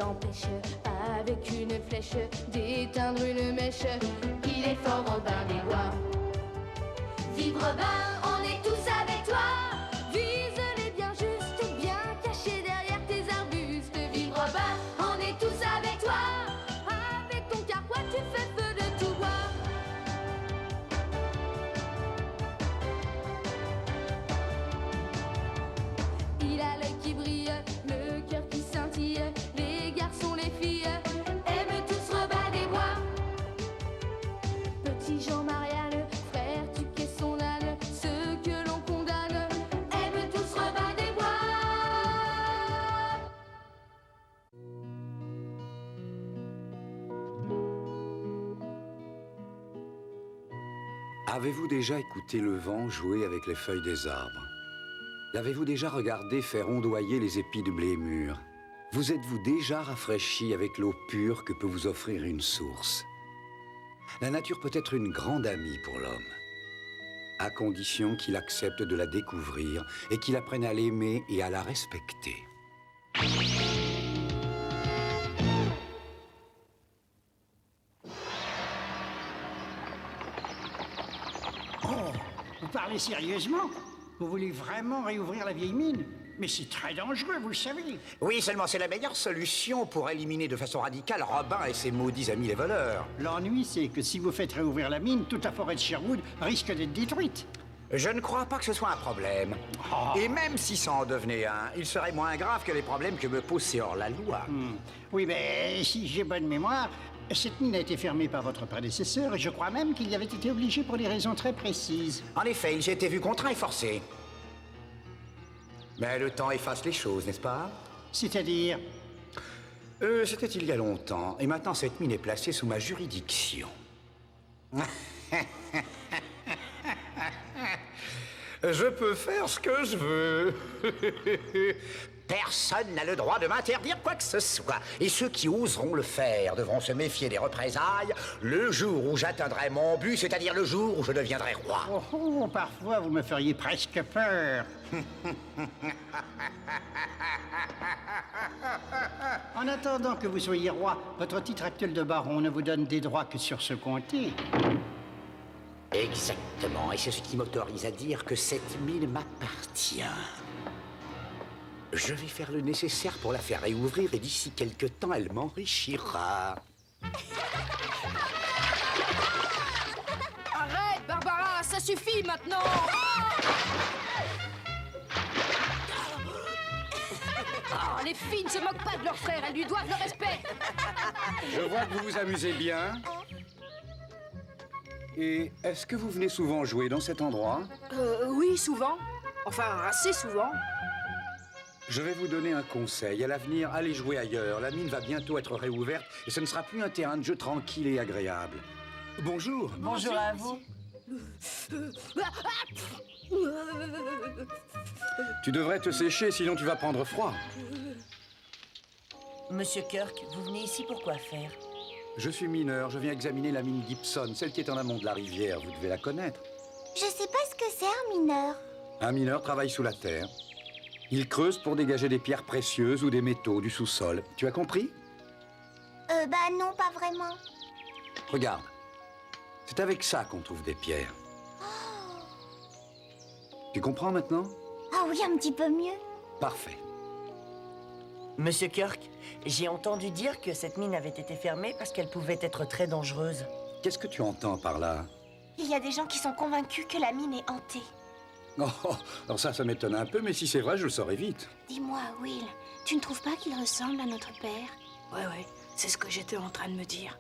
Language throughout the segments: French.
l'empêche, avec une flèche, d'éteindre une mèche. Il est fort Robin des Bois. Vive Robin, on est tous avec toi. Vise-les bien juste, bien cachés derrière tes arbustes. Vive Robin, on est tous avec toi. Avec ton carquois, tu fais feu de tout bois. Il a l'œil qui brille, le cœur qui scintille. Les garçons, les filles aiment tous Robin des Bois. Petit Jean Marianne, frère, tu qu'es son âne. Ceux que l'on condamne aiment tous Robin des Bois. Avez-vous déjà écouté le vent jouer avec les feuilles des arbres? L'avez-vous déjà regardé faire ondoyer les épis de blé mûr? Vous êtes-vous déjà rafraîchi avec l'eau pure que peut vous offrir une source? La nature peut être une grande amie pour l'homme, à condition qu'il accepte de la découvrir et qu'il apprenne à l'aimer et à la respecter. Oh, vous parlez sérieusement? Vous voulez vraiment réouvrir la vieille mine? Mais c'est très dangereux, vous le savez. Oui, seulement c'est la meilleure solution pour éliminer de façon radicale Robin et ses maudits amis les voleurs. L'ennui, c'est que si vous faites réouvrir la mine, toute la forêt de Sherwood risque d'être détruite. Je ne crois pas que ce soit un problème. Oh. Et même si ça en devenait un, il serait moins grave que les problèmes que me pose ces hors-la-loi. Oui, mais si j'ai bonne mémoire, cette mine a été fermée par votre prédécesseur et je crois même qu'il y avait été obligé pour des raisons très précises. En effet, il s'est été vu contraint et forcé. Mais le temps efface les choses, n'est-ce pas? C'est-à-dire? C'était il y a longtemps, et maintenant cette mine est placée sous ma juridiction. Je peux faire ce que je veux. Personne n'a le droit de m'interdire quoi que ce soit. Et ceux qui oseront le faire devront se méfier des représailles le jour où j'atteindrai mon but, c'est-à-dire le jour où je deviendrai roi. Oh, parfois vous me feriez presque peur. En attendant que vous soyez roi, votre titre actuel de baron ne vous donne des droits que sur ce comté. Exactement, et c'est ce qui m'autorise à dire que cette mine m'appartient. Je vais faire le nécessaire pour la faire réouvrir et d'ici quelque temps, elle m'enrichira. Arrête, Barbara, ça suffit maintenant. Oh, les filles ne se moquent pas de leur frère, elles lui doivent le respect. Je vois que vous vous amusez bien. Et est-ce que vous venez souvent jouer dans cet endroit? Oui, souvent. Enfin, assez souvent. Je vais vous donner un conseil. À l'avenir, allez jouer ailleurs. La mine va bientôt être réouverte et ce ne sera plus un terrain de jeu tranquille et agréable. Bonjour. Bonjour à vous. Tu devrais te sécher, sinon tu vas prendre froid. Monsieur Kirk, vous venez ici pour quoi faire? Je suis mineur, je viens examiner la mine Gibson, celle qui est en amont de la rivière. Vous devez la connaître. Je sais pas ce que c'est un mineur. Un mineur travaille sous la terre. Il creuse pour dégager des pierres précieuses ou des métaux du sous-sol. Tu as compris? Bah non, pas vraiment. Regarde. C'est avec ça qu'on trouve des pierres. Tu comprends maintenant? Ah oui, un petit peu mieux. Parfait. Monsieur Kirk, j'ai entendu dire que cette mine avait été fermée parce qu'elle pouvait être très dangereuse. Qu'est-ce que tu entends par là? Il y a des gens qui sont convaincus que la mine est hantée. Oh, alors ça m'étonne un peu, mais si c'est vrai, je le saurai vite. Dis-moi, Will, tu ne trouves pas qu'il ressemble à notre père? Ouais, c'est ce que j'étais en train de me dire.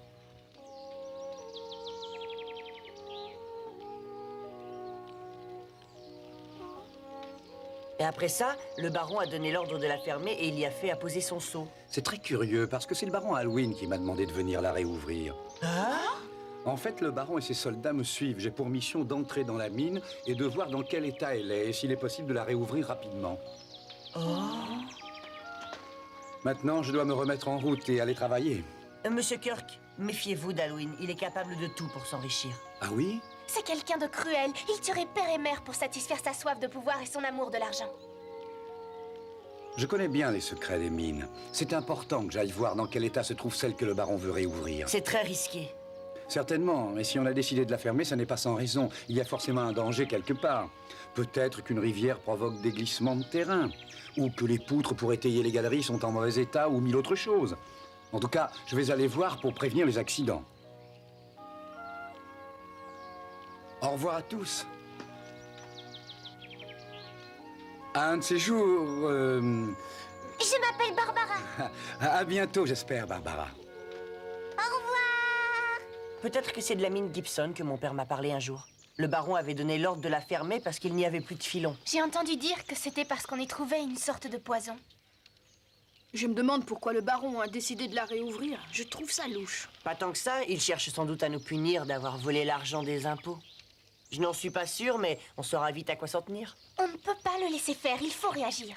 Et après ça, le baron a donné l'ordre de la fermer et il y a fait apposer son sceau. C'est très curieux, parce que c'est le baron Halloween qui m'a demandé de venir la réouvrir. En fait, le baron et ses soldats me suivent. J'ai pour mission d'entrer dans la mine et de voir dans quel état elle est et s'il est possible de la réouvrir rapidement. Maintenant, je dois me remettre en route et aller travailler. Monsieur Kirk, méfiez-vous d'Halloween. Il est capable de tout pour s'enrichir. Ah oui? C'est quelqu'un de cruel. Il tuerait père et mère pour satisfaire sa soif de pouvoir et son amour de l'argent. Je connais bien les secrets des mines. C'est important que j'aille voir dans quel état se trouve celle que le baron veut réouvrir. C'est très risqué. Certainement, mais si on a décidé de la fermer, ça n'est pas sans raison. Il y a forcément un danger quelque part. Peut-être qu'une rivière provoque des glissements de terrain, ou que les poutres pour étayer les galeries sont en mauvais état, ou mille autres choses. En tout cas, je vais aller voir pour prévenir les accidents. Au revoir à tous. À un de ces jours... Je m'appelle Barbara. À bientôt, j'espère, Barbara. Au revoir. Peut-être que c'est de la mine Gibson que mon père m'a parlé un jour. Le baron avait donné l'ordre de la fermer parce qu'il n'y avait plus de filons. J'ai entendu dire que c'était parce qu'on y trouvait une sorte de poison. Je me demande pourquoi le baron a décidé de la réouvrir. Je trouve ça louche. Pas tant que ça, il cherche sans doute à nous punir d'avoir volé l'argent des impôts. Je n'en suis pas sûr, mais on saura vite à quoi s'en tenir. On ne peut pas le laisser faire, il faut réagir.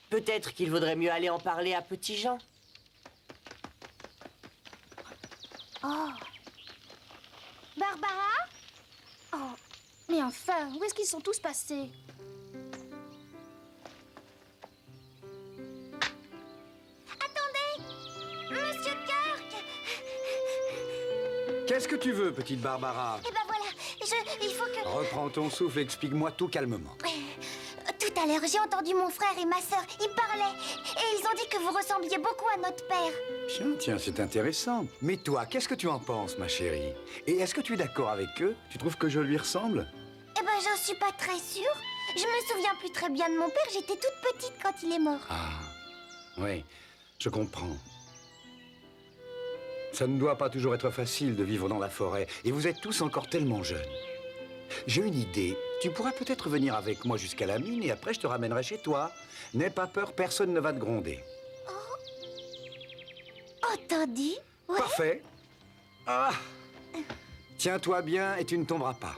Peut-être qu'il vaudrait mieux aller en parler à Petit Jean. Oh. Barbara? Oh. Mais enfin, où est-ce qu'ils sont tous passés? Attendez! Monsieur Kirk! Qu'est-ce que tu veux, petite Barbara? Eh ben voilà, il faut que... Reprends ton souffle et explique-moi tout calmement. Tout à l'heure, j'ai entendu mon frère et ma sœur, ils parlaient. Et ils ont dit que vous ressembliez beaucoup à notre père. Tiens, c'est intéressant. Mais toi, qu'est-ce que tu en penses, ma chérie? Et est-ce que tu es d'accord avec eux? Tu trouves que je lui ressemble? Eh ben, j'en suis pas très sûre. Je me souviens plus très bien de mon père, j'étais toute petite quand il est mort. Ah, oui, je comprends. Ça ne doit pas toujours être facile de vivre dans la forêt. Et vous êtes tous encore tellement jeunes. J'ai une idée. Tu pourrais peut-être venir avec moi jusqu'à la mine et après je te ramènerai chez toi. N'aie pas peur, personne ne va te gronder. Entendu? Ouais. Parfait. Ah. Tiens-toi bien et tu ne tomberas pas.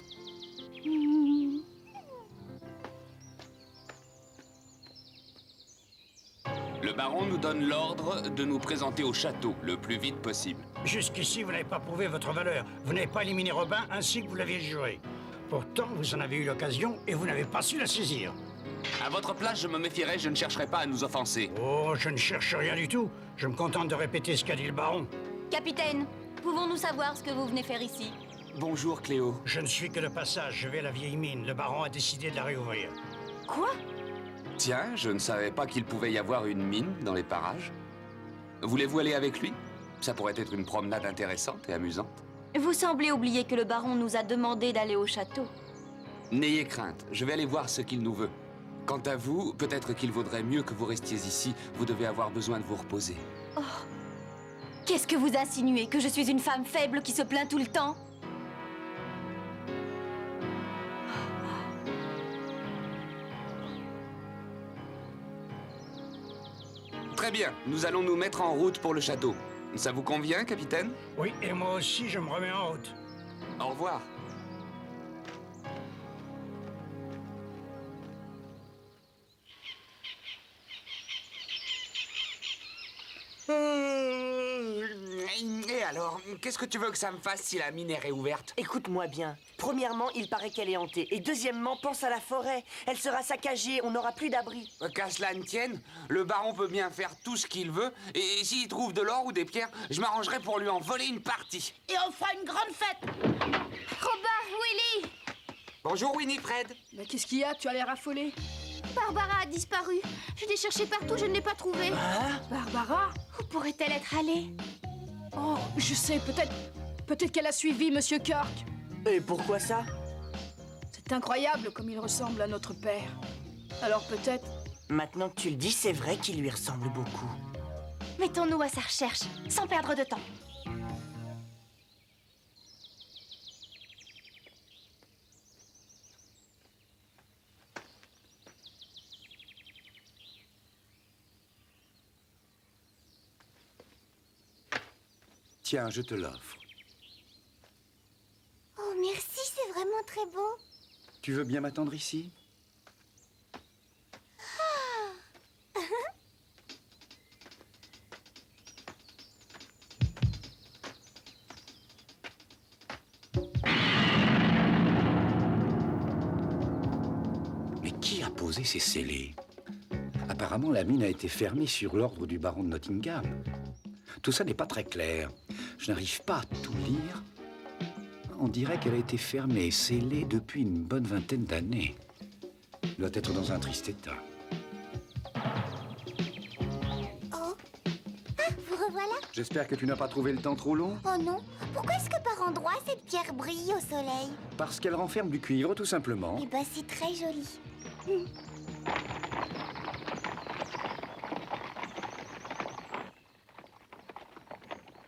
Le baron nous donne l'ordre de nous présenter au château le plus vite possible. Jusqu'ici, vous n'avez pas prouvé votre valeur. Vous n'avez pas éliminé Robin ainsi que vous l'aviez juré. Pourtant, vous en avez eu l'occasion et vous n'avez pas su la saisir. À votre place, je me méfierais, je ne chercherai pas à nous offenser. Oh, je ne cherche rien du tout. Je me contente de répéter ce qu'a dit le baron. Capitaine, pouvons-nous savoir ce que vous venez faire ici? Bonjour, Cléo. Je ne suis que de passage, je vais à la vieille mine. Le baron a décidé de la réouvrir. Quoi? Tiens, je ne savais pas qu'il pouvait y avoir une mine dans les parages. Voulez-vous aller avec lui? Ça pourrait être une promenade intéressante et amusante. Vous semblez oublier que le baron nous a demandé d'aller au château. N'ayez crainte, je vais aller voir ce qu'il nous veut. Quant à vous, peut-être qu'il vaudrait mieux que vous restiez ici. Vous devez avoir besoin de vous reposer. Qu'est-ce que vous insinuez? Que je suis une femme faible qui se plaint tout le temps? Très bien, nous allons nous mettre en route pour le château. Ça vous convient, capitaine? Oui, et moi aussi, je me remets en route. Au revoir. Et alors, qu'est-ce que tu veux que ça me fasse si la mine est réouverte? Écoute-moi bien. Premièrement, il paraît qu'elle est hantée. Et deuxièmement, pense à la forêt. Elle sera saccagée, on n'aura plus d'abri. Qu'à cela ne tienne, le baron peut bien faire tout ce qu'il veut, et s'il trouve de l'or ou des pierres, je m'arrangerai pour lui en voler une partie. Et on fera une grande fête. Robin, Willy! Bonjour Winifred. Mais qu'est-ce qu'il y a? Tu as l'air affolé. Barbara a disparu. Je l'ai cherchée partout, je ne l'ai pas trouvée. Barbara? Où pourrait-elle être allée? Oh, je sais, peut-être qu'elle a suivi Monsieur Kirk. Et pourquoi ça? C'est incroyable comme il ressemble à notre père. Alors peut-être... Maintenant que tu le dis, c'est vrai qu'il lui ressemble beaucoup. Mettons-nous à sa recherche, sans perdre de temps. Tiens, je te l'offre. Oh, merci, c'est vraiment très beau. Tu veux bien m'attendre ici? Mais qui a posé ces scellés? Apparemment, la mine a été fermée sur l'ordre du baron de Nottingham. Tout ça n'est pas très clair. Je n'arrive pas à tout lire. On dirait qu'elle a été fermée et scellée depuis une bonne vingtaine d'années. Elle doit être dans un triste état. Oh. Ah, vous revoilà? J'espère que tu n'as pas trouvé le temps trop long. Oh non. Pourquoi est-ce que par endroits, cette pierre brille au soleil? Parce qu'elle renferme du cuivre, tout simplement. Eh ben, c'est très joli.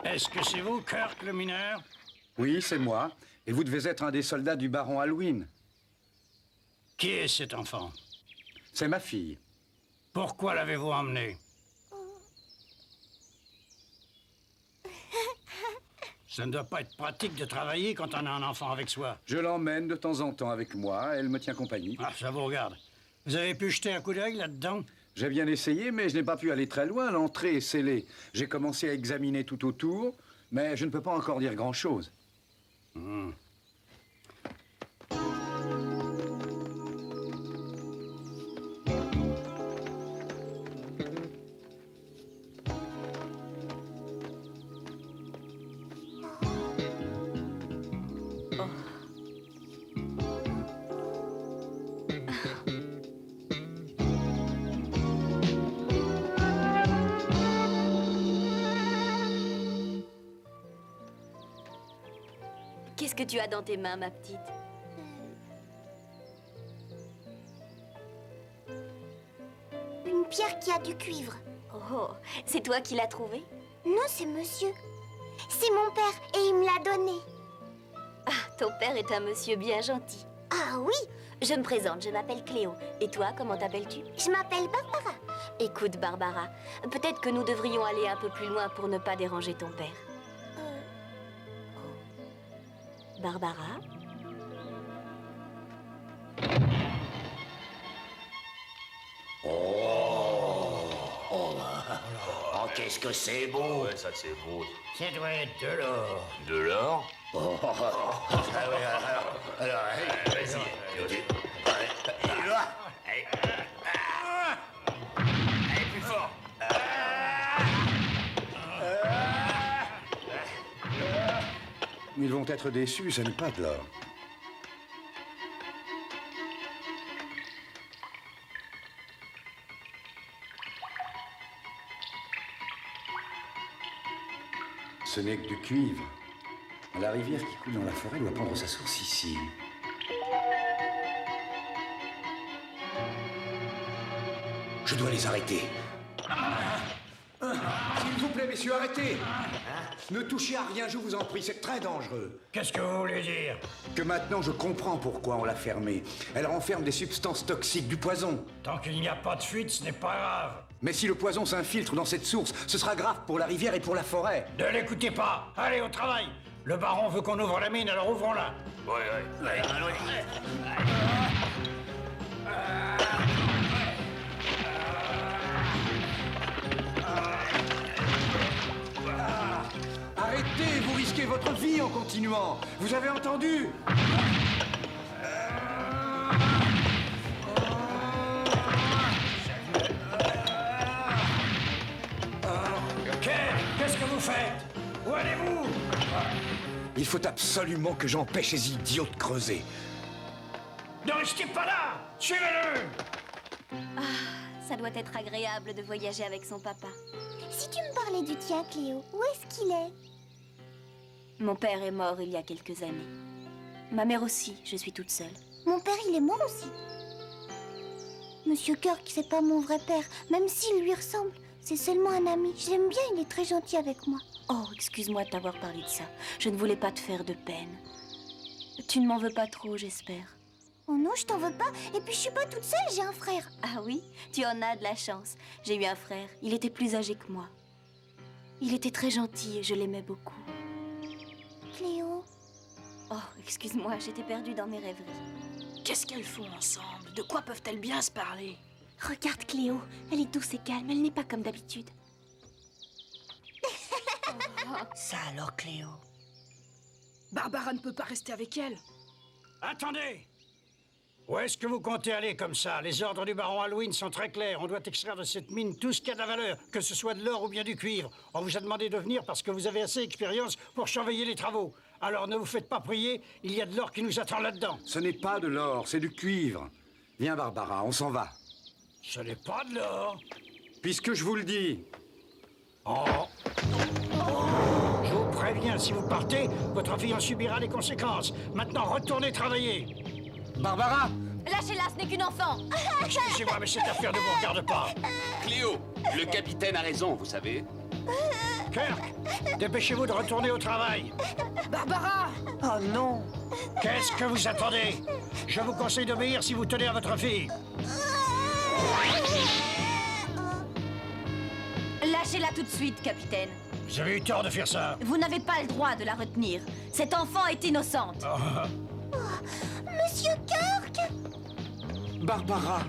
Est-ce que c'est vous, Kirk, le mineur? Oui, c'est moi. Et vous devez être un des soldats du baron Alwyn. Qui est cet enfant? C'est ma fille. Pourquoi l'avez-vous emmené? Ça ne doit pas être pratique de travailler quand on a un enfant avec soi. Je l'emmène de temps en temps avec moi. Elle me tient compagnie. Ah, ça vous regarde. Vous avez pu jeter un coup d'œil là-dedans? J'ai bien essayé, mais je n'ai pas pu aller très loin. L'entrée est scellée. J'ai commencé à examiner tout autour, mais je ne peux pas encore dire grand-chose. Qu'est-ce que tu as dans tes mains, ma petite? Une pierre qui a du cuivre. Oh, c'est toi qui l'as trouvée? Non, c'est monsieur. C'est mon père et il me l'a donné. Ah, ton père est un monsieur bien gentil. Ah oui, Je me présente, je m'appelle Cléo. Et toi, comment t'appelles-tu? je m'appelle Barbara. Écoute, Barbara, peut-être que nous devrions aller un peu plus loin pour ne pas déranger ton père. Barbara? Oh, qu'est-ce que c'est beau! Ouais, ça c'est beau. Ça doit être de l'or. De l'or? Alors, vas-y. Allez, plus fort. Ils vont être déçus, ce n'est pas de l'or. Ce n'est que du cuivre. La rivière qui coule dans la forêt doit prendre sa source ici. Je dois les arrêter. S'il vous plaît, messieurs, arrêtez! Ne touchez à rien, je vous en prie, c'est très dangereux. Qu'est-ce que vous voulez dire? Que maintenant je comprends pourquoi on l'a fermée. Elle renferme des substances toxiques, du poison. Tant qu'il n'y a pas de fuite, ce n'est pas grave. Mais si le poison s'infiltre dans cette source, ce sera grave pour la rivière et pour la forêt. Ne l'écoutez pas. Allez, au travail. Le baron veut qu'on ouvre la mine, alors ouvrons-la. Ouais. Allons. Arrêtez, vous risquez votre vie en continuant. Vous avez entendu? Qu'est-ce que vous faites? Où allez-vous? Il faut absolument que j'empêche ces idiots de creuser. Ne restez pas là. Suivez-le. Ça doit être agréable de voyager avec son papa. Si tu me parlais du tien, Cléo, où est-ce qu'il est? Mon père est mort il y a quelques années. Ma mère aussi, je suis toute seule. Mon père, il est mort aussi. Monsieur Kirk, c'est pas mon vrai père, même s'il lui ressemble. C'est seulement un ami. Je l'aime bien, il est très gentil avec moi. Oh, excuse-moi de t'avoir parlé de ça. Je ne voulais pas te faire de peine. Tu ne m'en veux pas trop, j'espère. Oh non, je t'en veux pas. Et puis je suis pas toute seule, j'ai un frère. Ah oui? Tu en as de la chance. J'ai eu un frère. Il était plus âgé que moi. Il était très gentil et je l'aimais beaucoup. Cléo. Oh, excuse-moi, j'étais perdue dans mes rêveries. Qu'est-ce qu'elles font ensemble? De quoi peuvent-elles bien se parler? Regarde Cléo, elle est douce et calme, elle n'est pas comme d'habitude. Ça alors, Cléo? Barbara ne peut pas rester avec elle. Attendez. Où est-ce que vous comptez aller comme ça? Les ordres du baron Halloween sont très clairs. On doit extraire de cette mine tout ce qui a de la valeur, que ce soit de l'or ou bien du cuivre. On vous a demandé de venir parce que vous avez assez d'expérience pour surveiller les travaux. Alors ne vous faites pas prier, il y a de l'or qui nous attend là-dedans. Ce n'est pas de l'or, c'est du cuivre. Viens, Barbara, on s'en va. Ce n'est pas de l'or. Puisque je vous le dis. Oh. Je vous préviens, si vous partez, votre fille en subira les conséquences. Maintenant, retournez travailler. Barbara! Lâchez-la, ce n'est qu'une enfant. Excusez-moi, mais cette affaire ne vous regarde pas. Cléo, le capitaine a raison, vous savez. Kirk, dépêchez-vous de retourner au travail. Barbara! Oh non! Qu'est-ce que vous attendez? Je vous conseille d'obéir si vous tenez à votre fille. Lâchez-la tout de suite, capitaine. Vous avez eu tort de faire ça. Vous n'avez pas le droit de la retenir. Cette enfant est innocente. Monsieur Kirk! Barbara!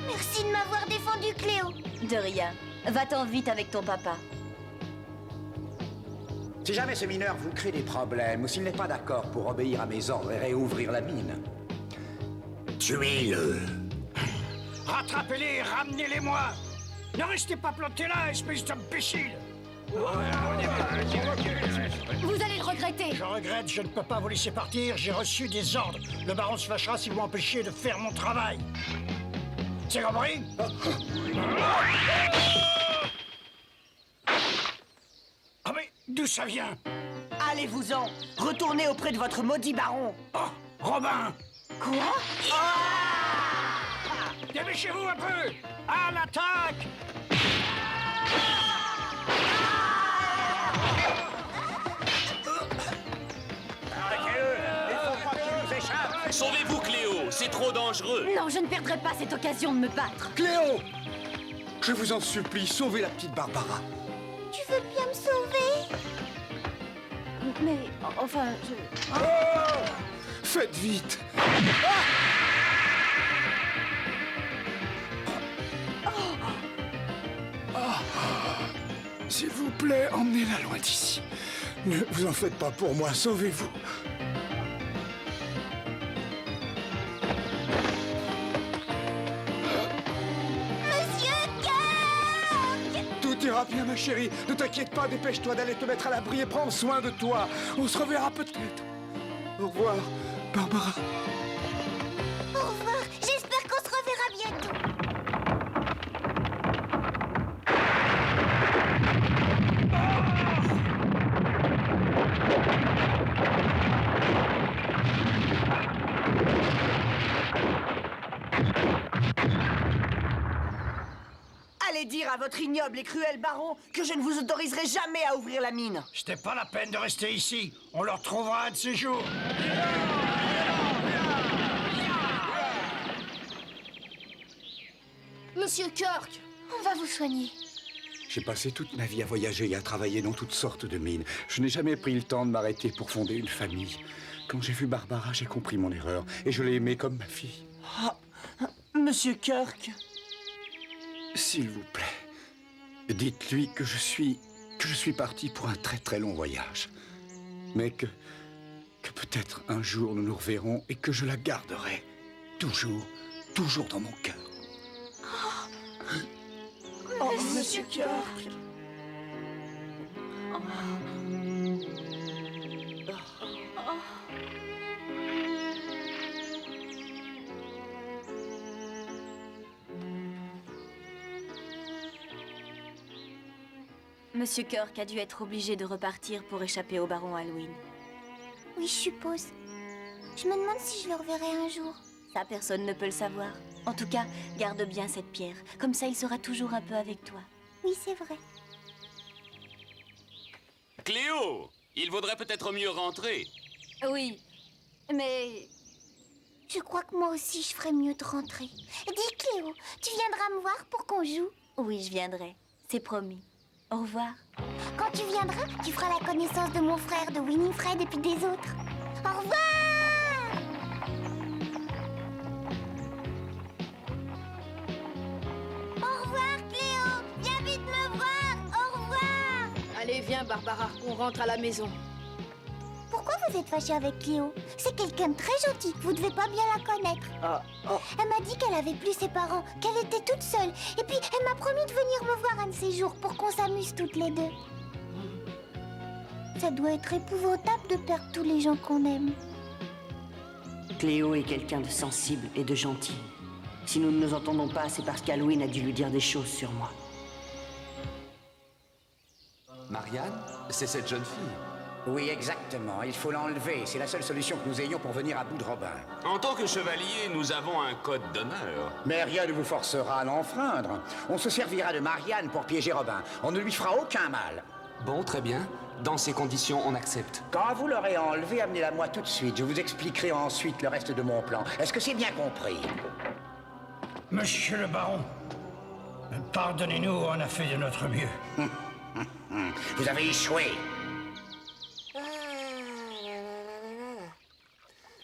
Merci de m'avoir défendu, Cléo. De rien. Va-t'en vite avec ton papa. Si jamais ce mineur vous crée des problèmes, ou s'il n'est pas d'accord pour obéir à mes ordres et réouvrir la mine, tuez-le. Rattrapez-les et ramenez-les-moi. Ne restez pas plantés là, espèce d'imbécile. Vous allez le regretter. Je regrette, je ne peux pas vous laisser partir. J'ai reçu des ordres. Le baron se fâchera si vous m'empêchez de faire mon travail. C'est compris? Ah mais d'où ça vient? Allez-vous-en! Retournez auprès de votre maudit baron! Oh, Robin! Quoi? Dépêchez-vous un peu! À l'attaque! Sauvez-vous, Cléo, c'est trop dangereux. Non, je ne perdrai pas cette occasion de me battre. Cléo! Je vous en supplie, sauvez la petite Barbara. Tu veux bien me sauver? Mais, enfin, je... Faites vite! S'il vous plaît, emmenez-la loin d'ici. Ne vous en faites pas pour moi, sauvez-vous. Monsieur Kirk! Tout ira bien, ma chérie. Ne t'inquiète pas, dépêche-toi d'aller te mettre à l'abri et prends soin de toi. On se reverra peut-être. Au revoir, Barbara. Au revoir, j'espère qu'on se reverra bientôt. Allez dire à votre ignoble et cruel baron que je ne vous autoriserai jamais à ouvrir la mine. C'était pas la peine de rester ici. On le retrouvera un de ces jours. Monsieur Kirk! On va vous soigner. J'ai passé toute ma vie à voyager et à travailler dans toutes sortes de mines. Je n'ai jamais pris le temps de m'arrêter pour fonder une famille. Quand j'ai vu Barbara, j'ai compris mon erreur et je l'ai aimée comme ma fille. Monsieur Kirk. S'il vous plaît, dites-lui que je suis parti pour un très très long voyage. Mais que peut-être un jour nous nous reverrons et que je la garderai. Toujours, toujours dans mon cœur. Oh, Monsieur Kirk. Monsieur Kirk a dû être obligé de repartir pour échapper au baron Halloween. Oui, je suppose. Je me demande si je le reverrai un jour. Ça, personne ne peut le savoir. En tout cas, garde bien cette pierre. Comme ça, il sera toujours un peu avec toi. Oui, c'est vrai. Cléo, il vaudrait peut-être mieux rentrer. Oui, mais... Je crois que moi aussi, je ferais mieux de rentrer. Dis, Cléo, tu viendras me voir pour qu'on joue? Oui, je viendrai. C'est promis. Au revoir. Quand tu viendras, tu feras la connaissance de mon frère, de Winifred et puis des autres. Au revoir! Au revoir, Cléo! Viens vite me voir! Au revoir! Allez, viens, Barbara, on rentre à la maison. Pourquoi vous êtes fâché avec Cléo? C'est quelqu'un de très gentil, vous devez pas bien la connaître. Elle m'a dit qu'elle avait plus ses parents, qu'elle était toute seule. Et puis, elle m'a promis de venir me voir un de ces jours pour qu'on s'amuse toutes les deux. Ça doit être épouvantable de perdre tous les gens qu'on aime. Cléo est quelqu'un de sensible et de gentil. Si nous ne nous entendons pas, c'est parce qu'Halloween a dû lui dire des choses sur moi. Marianne, c'est cette jeune fille. Oui, exactement. Il faut l'enlever. C'est la seule solution que nous ayons pour venir à bout de Robin. En tant que chevalier, nous avons un code d'honneur. Mais rien ne vous forcera à l'enfreindre. On se servira de Marianne pour piéger Robin. On ne lui fera aucun mal. Bon, très bien. Dans ces conditions, on accepte. Quand vous l'aurez enlevé, amenez-la moi tout de suite. Je vous expliquerai ensuite le reste de mon plan. Est-ce que c'est bien compris? Monsieur le baron, pardonnez-nous, on a fait de notre mieux. Vous avez échoué.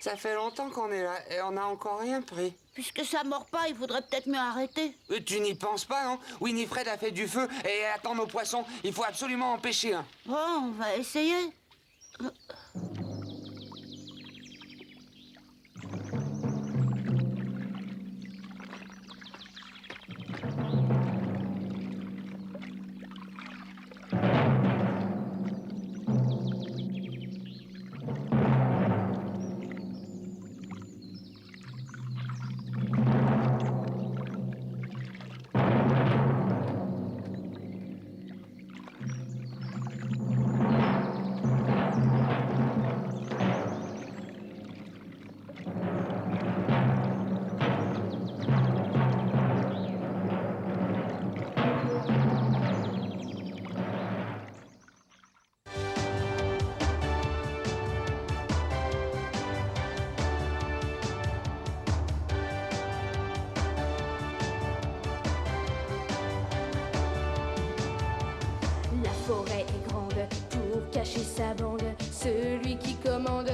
Ça fait longtemps qu'on est là et on n'a encore rien pris. Puisque ça mord pas, il faudrait peut-être mieux arrêter. Tu n'y penses pas, non? Winifred a fait du feu et elle attend nos poissons. Il faut absolument en pêcher un. Bon, on va essayer. La forêt est grande pour cacher sa bande. Celui qui commande,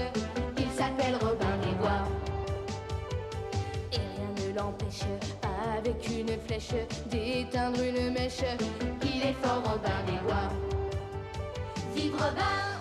il s'appelle Robin des Bois. Et rien ne l'empêche, avec une flèche, d'éteindre une mèche. Il est fort Robin des Bois. Vive Robin!